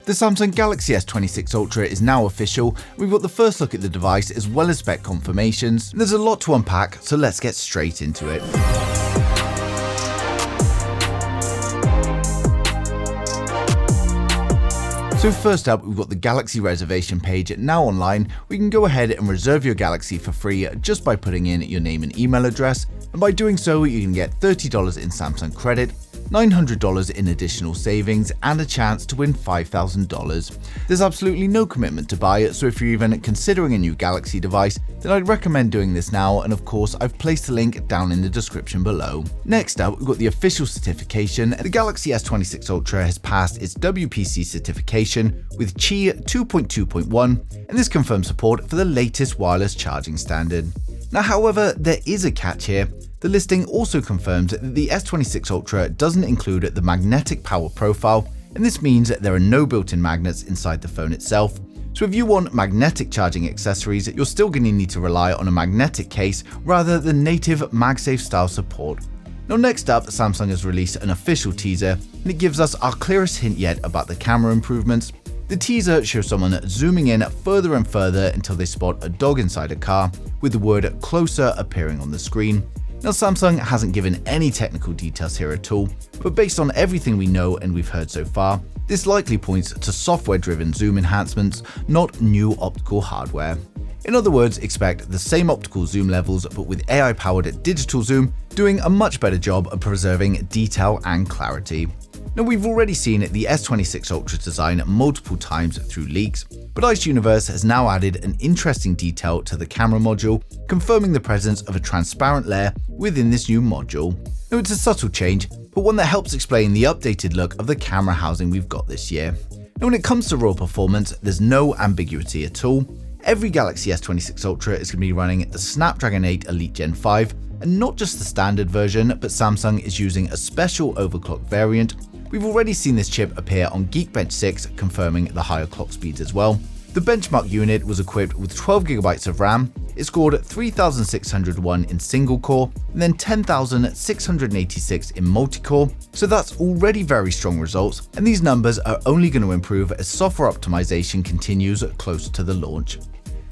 The Samsung Galaxy S26 Ultra is now official. We've got the first look at the device as well as spec confirmations. There's a lot to unpack, so let's get straight into it. So first up, we've got the Galaxy reservation page now online. We can go ahead and reserve your Galaxy for free just by putting in your name and email address. And by doing so, you can get $30 in Samsung credit, $900 in additional savings, and a chance to win $5,000. There's absolutely no commitment to buy it, so if you're even considering a new Galaxy device, then I'd recommend doing this now, and of course I've placed the link down in the description below. Next up, we've got the official certification. The Galaxy S26 Ultra has passed its WPC certification with Qi 2.2.1, and this confirms support for the latest wireless charging standard. Now, however, there is a catch here. The listing also confirms that the S26 Ultra doesn't include the magnetic power profile, and this means that there are no built-in magnets inside the phone itself. So if you want magnetic charging accessories, you're still going to need to rely on a magnetic case rather than native MagSafe style support. Now next up, Samsung has released an official teaser, and it gives us our clearest hint yet about the camera improvements. The teaser shows someone zooming in further and further until they spot a dog inside a car, with the word "closer" appearing on the screen. Now, Samsung hasn't given any technical details here at all, but based on everything we know and we've heard so far, this likely points to software-driven zoom enhancements, not new optical hardware. In other words, expect the same optical zoom levels but with AI-powered digital zoom doing a much better job of preserving detail and clarity. Now, we've already seen the S26 Ultra design multiple times through leaks, but Ice Universe has now added an interesting detail to the camera module, confirming the presence of a transparent layer within this new module. Now, it's a subtle change, but one that helps explain the updated look of the camera housing we've got this year. Now, when it comes to raw performance, there's no ambiguity at all. Every Galaxy S26 Ultra is going to be running the Snapdragon 8 Elite Gen 5, and not just the standard version, but Samsung is using a special overclock variant. We've already seen this chip appear on Geekbench 6, confirming the higher clock speeds as well. The benchmark unit was equipped with 12GB of RAM, it scored 3601 in single core, and then 10,686 in multi-core, so that's already very strong results, and these numbers are only going to improve as software optimization continues closer to the launch.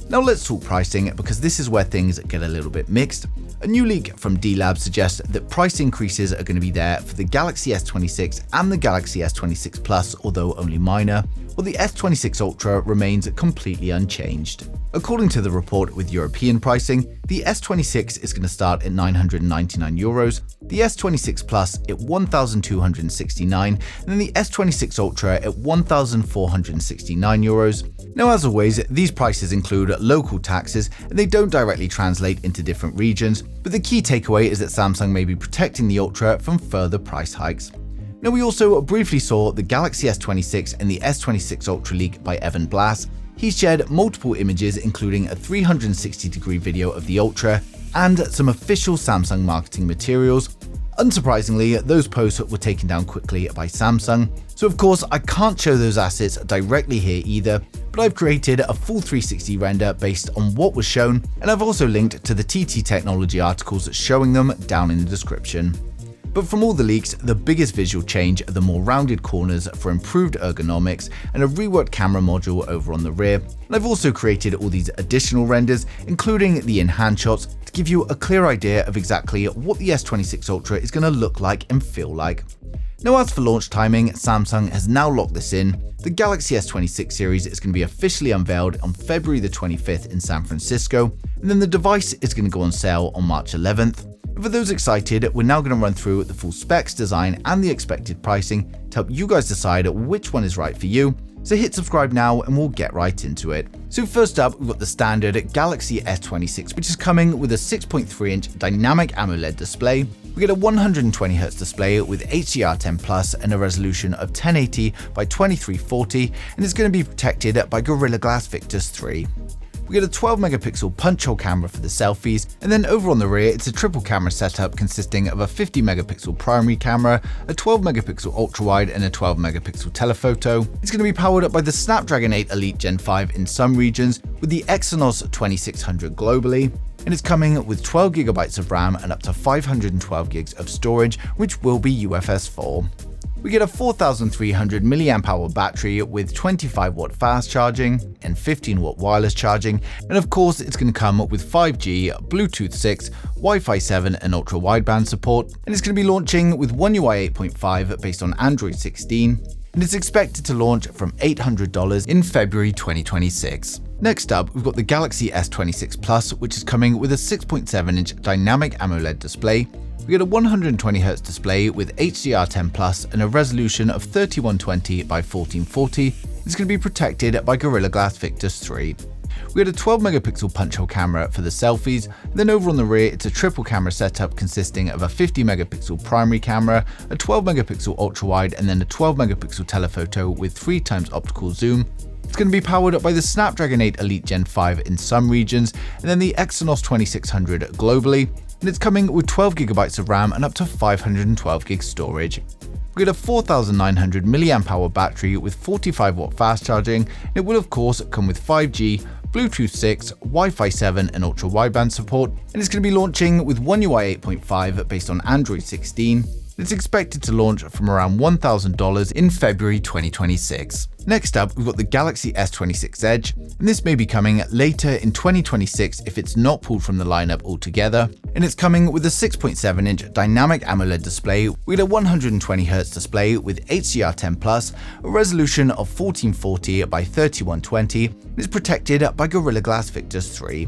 Now let's talk pricing, because this is where things get a little bit mixed. A new leak from D-Lab suggests that price increases are going to be there for the Galaxy S26 and the Galaxy S26 Plus, although only minor, while the S26 Ultra remains completely unchanged. According to the report with European pricing, the S26 is going to start at €999, the S26 Plus at €1,269, and then the S26 Ultra at €1,469. Now, as always, these prices include local taxes, and they don't directly translate into different regions, but the key takeaway is that Samsung may be protecting the Ultra from further price hikes. Now, we also briefly saw the Galaxy S26 and the S26 Ultra leak by Evan Blass. He shared multiple images, including a 360-degree video of the Ultra and some official Samsung marketing materials. Unsurprisingly, those posts were taken down quickly by Samsung, so of course I can't show those assets directly here either, but I've created a full 360 render based on what was shown, and I've also linked to the TT Technology articles showing them down in the description. But from all the leaks, the biggest visual change are the more rounded corners for improved ergonomics and a reworked camera module over on the rear. And I've also created all these additional renders, including the in-hand shots, to give you a clear idea of exactly what the S26 Ultra is going to look like and feel like. Now, as for launch timing, Samsung has now locked this in. The Galaxy S26 series is going to be officially unveiled on February the 25th in San Francisco, and then the device is going to go on sale on March 11th. And for those excited, we're now going to run through the full specs, design, and the expected pricing to help you guys decide which one is right for you. So hit subscribe now and we'll get right into it. So first up, we've got the standard Galaxy S26, which is coming with a 6.3-inch dynamic AMOLED display. We get a 120Hz display with HDR10 Plus and a resolution of 1080 by 2340, and it's going to be protected by Gorilla Glass Victus 3. We get a 12-megapixel punch-hole camera for the selfies, and then over on the rear it's a triple camera setup consisting of a 50-megapixel primary camera, a 12-megapixel ultra-wide, and a 12-megapixel telephoto. It's going to be powered up by the Snapdragon 8 Elite Gen 5 in some regions, with the Exynos 2600 globally, and it's coming with 12GB of RAM and up to 512GB of storage, which will be UFS 4. We get a 4,300 mAh battery with 25-watt fast charging and 15-watt wireless charging, and of course it's going to come with 5G, Bluetooth 6, Wi-Fi 7 and ultra-wideband support, and it's going to be launching with One UI 8.5 based on Android 16, and it's expected to launch from $800 in February 2026. Next up, we've got the Galaxy S26 Plus, which is coming with a 6.7-inch dynamic AMOLED display. We get a 120Hz display with HDR10 Plus and a resolution of 3120 by 1440. It's going to be protected by Gorilla Glass Victus 3. We had a 12-megapixel punch-hole camera for the selfies, then over on the rear it's a triple camera setup consisting of a 50-megapixel primary camera, a 12-megapixel ultra-wide and then a 12-megapixel telephoto with 3x optical zoom. It's going to be powered up by the Snapdragon 8 Elite Gen 5 in some regions and then the Exynos 2600 globally, and it's coming with 12GB of RAM and up to 512GB storage. We get a 4,900 mAh battery with 45-watt fast charging, and it will of course come with 5G, Bluetooth 6, Wi-Fi 7 and ultra-wideband support, and it's going to be launching with One UI 8.5 based on Android 16. It's expected to launch from around $1,000 in February 2026. Next up, we've got the Galaxy S26 Edge, and this may be coming later in 2026 if it's not pulled from the lineup altogether. And it's coming with a 6.7-inch dynamic AMOLED display with a 120Hz display with HDR10 Plus, a resolution of 1440 by 3120, and is protected by Gorilla Glass Victus 3.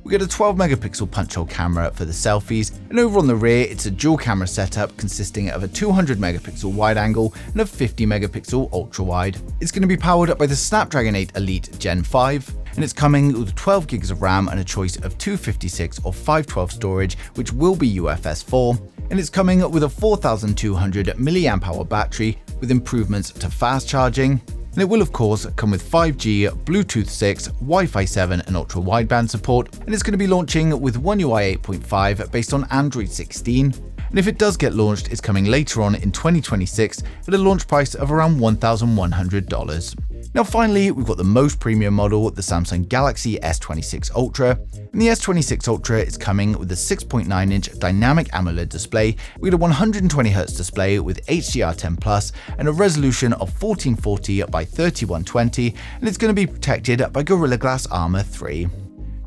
We get a 12-megapixel punch-hole camera for the selfies, and over on the rear it's a dual camera setup consisting of a 200-megapixel wide-angle and a 50-megapixel ultra-wide. It's going to be powered up by the Snapdragon 8 Elite Gen 5, and it's coming with 12GB of RAM and a choice of 256 or 512 storage, which will be UFS 4, and it's coming with a 4,200 mAh battery with improvements to fast charging. And it will of course come with 5G, Bluetooth 6, Wi-Fi 7 and ultra-wideband support, and it's going to be launching with One UI 8.5 based on Android 16. And if it does get launched, it's coming later on in 2026 at a launch price of around $1,100. Now finally, we've got the most premium model, the Samsung Galaxy S26 Ultra. And the S26 Ultra is coming with a 6.9-inch dynamic AMOLED display with a 120Hz display with HDR10 Plus and a resolution of 1440 by 3120, and it's going to be protected by Gorilla Glass Armor 3.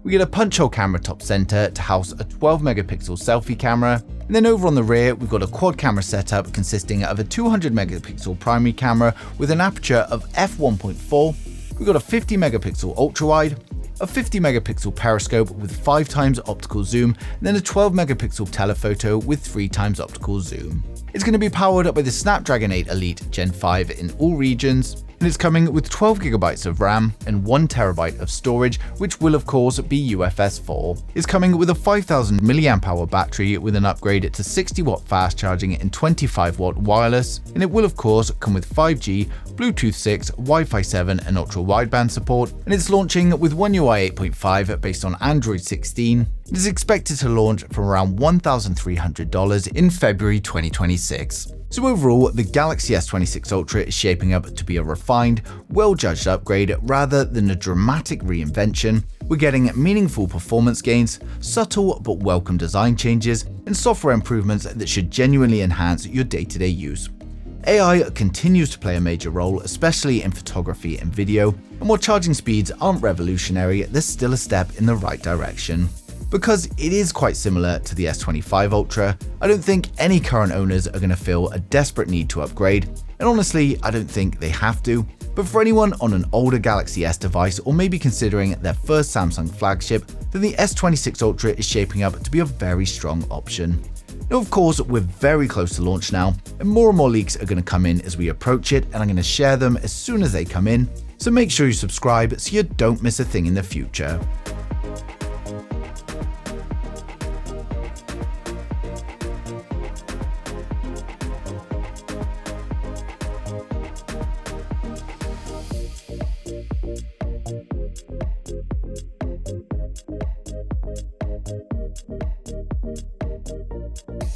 We get a punch-hole camera top center to house a 12-megapixel selfie camera, and then over on the rear we've got a quad camera setup consisting of a 200-megapixel primary camera with an aperture of f1.4. We've got a 50-megapixel ultra-wide, a 50-megapixel periscope with 5x optical zoom, and then a 12-megapixel telephoto with 3x optical zoom. It's going to be powered up by the Snapdragon 8 Elite Gen 5 in all regions, and it's coming with 12GB of RAM and 1TB of storage, which will of course be UFS 4. It's coming with a 5,000 mAh battery with an upgrade to 60-watt fast charging and 25-watt wireless, and it will of course come with 5G, Bluetooth 6, Wi-Fi 7 and ultra-wideband support, and it's launching with One UI 8.5 based on Android 16. It is expected to launch from around $1,300 in February 2026. So overall, the Galaxy S26 Ultra is shaping up to be a refined, well-judged upgrade rather than a dramatic reinvention. We're getting meaningful performance gains, subtle but welcome design changes, and software improvements that should genuinely enhance your day-to-day use. AI continues to play a major role, especially in photography and video, and while charging speeds aren't revolutionary, there's still a step in the right direction. Because it is quite similar to the S25 Ultra, I don't think any current owners are going to feel a desperate need to upgrade, and honestly, I don't think they have to. But for anyone on an older Galaxy S device or maybe considering their first Samsung flagship, then the S26 Ultra is shaping up to be a very strong option. Now of course, we're very close to launch now, and more leaks are going to come in as we approach it, and I'm going to share them as soon as they come in, so make sure you subscribe so you don't miss a thing in the future.